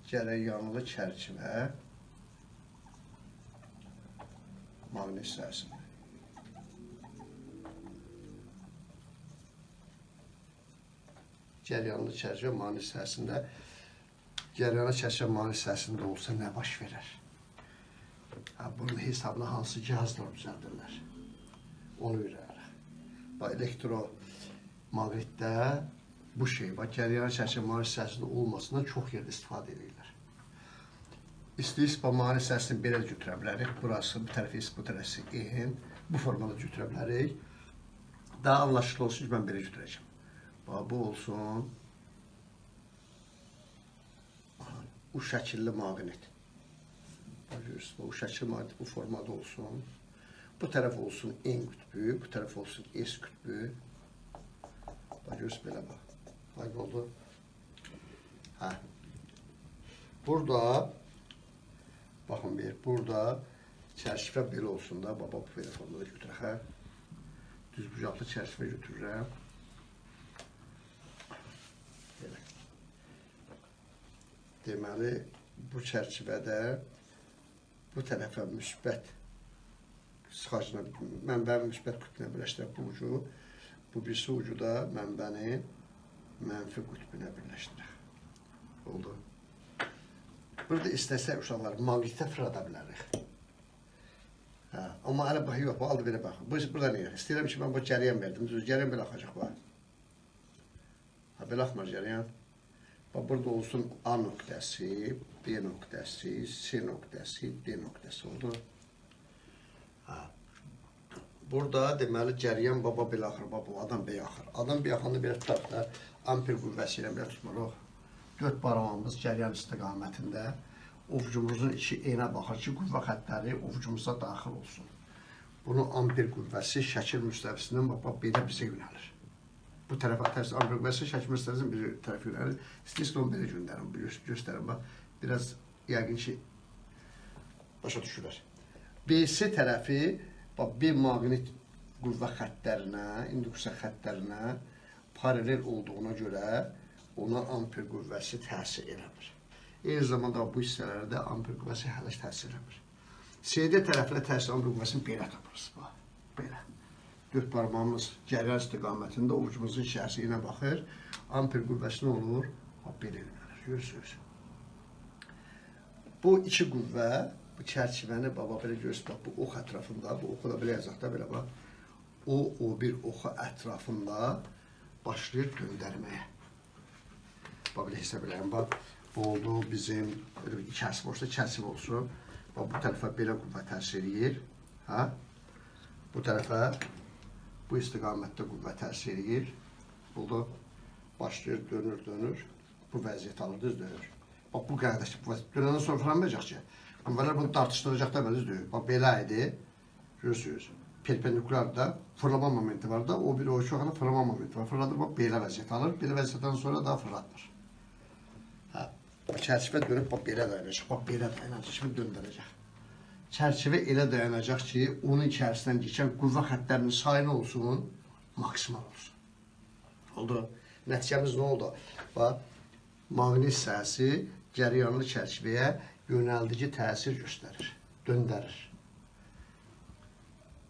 Cərəyanlı çərçivə maqnit hissəsində. Cərəyanlı çərçivə maqnit hissəsində. Cərəyanlı çərçivə maqnit hissəsində olsa nə baş verər? Bunun hesabına hansı cihazlar düzəldirlər? Onu öyrənir. Elektromaqnitdə bu şey, cərəyanlı çərçivə maqnit hissəsində olmasından çox yerdə istifadə edirlər. İstəyirsə, maqnit hissəsini belə götürə bilərik. Burası, bu tərəfi, bu tərəfi ehin. Bu formada götürə bilərik. Daha anlaşıqlı olsun ki, mən belə götürəcəm. Bu olsun. Bu şəkilli maqnit. Bu şəkilli maqnit bu formada olsun. Bu tərəf olsun N qütbü, bu tərəf olsun S qütbü. Görürsünüz, belə bax. Nə oldu? Burada, baxın bir, burada çərçivə belə olsun da, bu belə formada götürək. Düz bucaqlı çərçivə götürürəm. Deməli, bu çərçivədə bu tərəfə müsbət sıxacına, mənbənin müsbət qütbünə birləşdirək bu ucu, bu birisi ucu da mənbənin mənfi qütbünə birləşdirək. Oldu. Burada istəsək uşaqlar, maqnitə fırlada bilərik. Amma hələ bax, yox, bu aldı belə bax. Burada neyək? İstəyirəm ki, mən bu cərəyan verdim. Cərəyan belə axacaq var. Belə axmar cərəyan. Burada olsun A nöqtəsi, B nöqtəsi, C nöqtəsi, D nöqtəsi oldu. Burada deməli cərəyan baba belə axır, bu adam belə axır. Adam belə axanda belə tutaq da, amper qüvvəsi ilə belə tutmalıq. 4 barmağımız cərəyan istiqamətində ovucumuzun içi eynə baxır ki, qüvvə xəttləri ovucumuza daxil olsun. Bunu amper qüvvəsi şəkil müstəvisindən belə bizə yönəlir. Bu tərəfə tərsi amper qüvvəsi şəkil müstəvisinin bir tərəfi yönəlir. İstəyirsə onu belə göndərim, biraz yəqin ki, başa düşürlər. BC tərəfi bir maqnit qüvvə xəttlərinə, induksiya xəttlərinə paralel olduğuna görə ona amper qüvvəsi təsir eləmir. Eyni zamanda bu hissələrdə amper qüvvəsi hələ təsir eləmir. CD tərəfinə təsir amper qüvvəsini belə tapırız. Belə. 4 barmağımız cərəyan istiqamətində ovucumuzun içərisinə baxır. Amper qüvvəsi nə olur? Belə yönəlir. Görürsünüz. Bu iki qüvvə, bu çərçivəni belə görürsünüz. Bu ox ətrafında, bu oxu da belə yazaq da belə bax. O bir oxu ətrafında başlayır döndərməyə. Belə hesab eləyəm. Bu oldu bizim içərisi boşda çərçivə olsun. Bu tərəfə belə qüvvə təsir edir. Bu tərəfə bu istiqamətdə qüvvə təsir edir. Burada başlayır, dönür. Bu vəziyyət alır, düz dönür. Bu qədəşdir. Dönəndən sonra fırlanmayacaq ki. Qüvvələr bunu dartışdıracaq da düz dönür. Belə idi. Görürsünüz. Perpendikularda fırlama momenti var da, o bir o çoxana fırlama momenti var. Fırladır, belə vəziyyət alır. Belə vəziyyətdən sonra daha fırlatmır. Çərçivə dönüb, belə dayanacaq. Belə dayanacaq, kimi döndürəcək. Çərçivə elə dayanacaq ki, onun içərisindən geçən qüvvə xəttlərinin sayı nə olsun? Maksimal olsun. Oldu. Nəticəmiz nə oldu? Maqnit hissəsi cərəyanlı çərçivəyə yönəldici təsir göstərir, döndərir.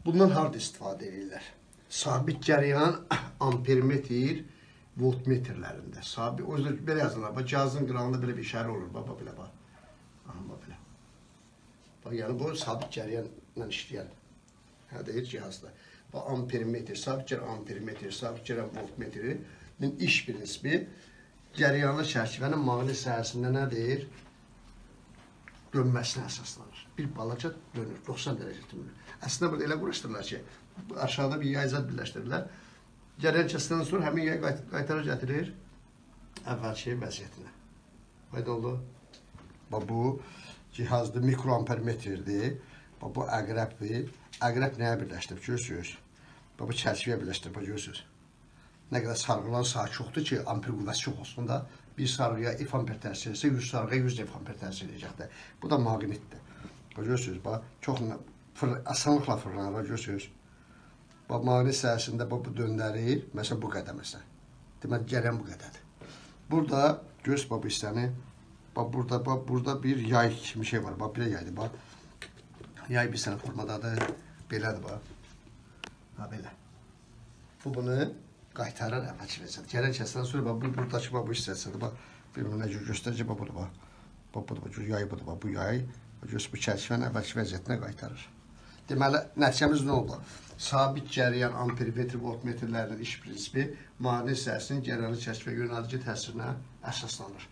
Bundan harada istifadə edirlər? Sabit cərəyan ampermetr, voltmetrlərində. O yüzden belə yazılır. Cihazın qırağında belə bir işarə olur. Belə. Yəni bu sabit cərəyanla işləyən deyir cihazda. Ampermetr, sabit cərəyan ampermetr, sabit cərəyan voltmetrinin iş prinsipi cərəyanlı çərçivənin maqnit hissəsində nə deyir? Dönməsinə əsaslanır. Bir balaca dönür, 90 dərəcə dönür. Əslində burada elə quraşdırırlar ki, aşağıda bir yayzat birləşdirirlər. Cərəyan kəsiləndən sonra həmin yay qaytarır gətirir əvvəlki vəziyyətinə. Qayda oldu. Bu cihazda mikroampermetrdir. Bu əqrəbdir. Əqrəb nəyə birləşdirib? Görürsünüz. Bu çərçivəyə birləşdirib. Görürsünüz. Nə qədər sarğılan saat çoxdur ki, amper qüvvəsi çox olsun da, bir sarğıya F amper təsir edirsə, 100 sarğıya 100 F amper təsir edəcəkdir. Bu da maqnitdir. Görürsünüz, çox asanlıqla fırlanır, görürsünüz. Maqnit hissəsində bu döndərir, məsələn, bu qədər məsələn. Deməli, cərəyan bu qədərdir. Burada Göz bu hissəni. Bax burada bir yay kimi şey var. Bax belə yaydır bax. Yay bir sənə formadadır. Belədir bax. Ha belə. Bunu qaytarır əvvəlki vəziyyətə. Gələn kəsdən sonra bax buradakı bax bu hissəsidir. Bax bir nə cür göstərəcək bax budur bax. Bax budur bax yay budur bax bu yay. Göz bu çərçivəni əvvəlki vəziyyətinə qaytarır. Deməli, nəticəmiz nə oldu? Sabit cəryan ampermetr, voltmetrlərinin iş prinsipi maneə hissəsinin cəryanı çərçivə yönəlici təsirinə əsaslanır.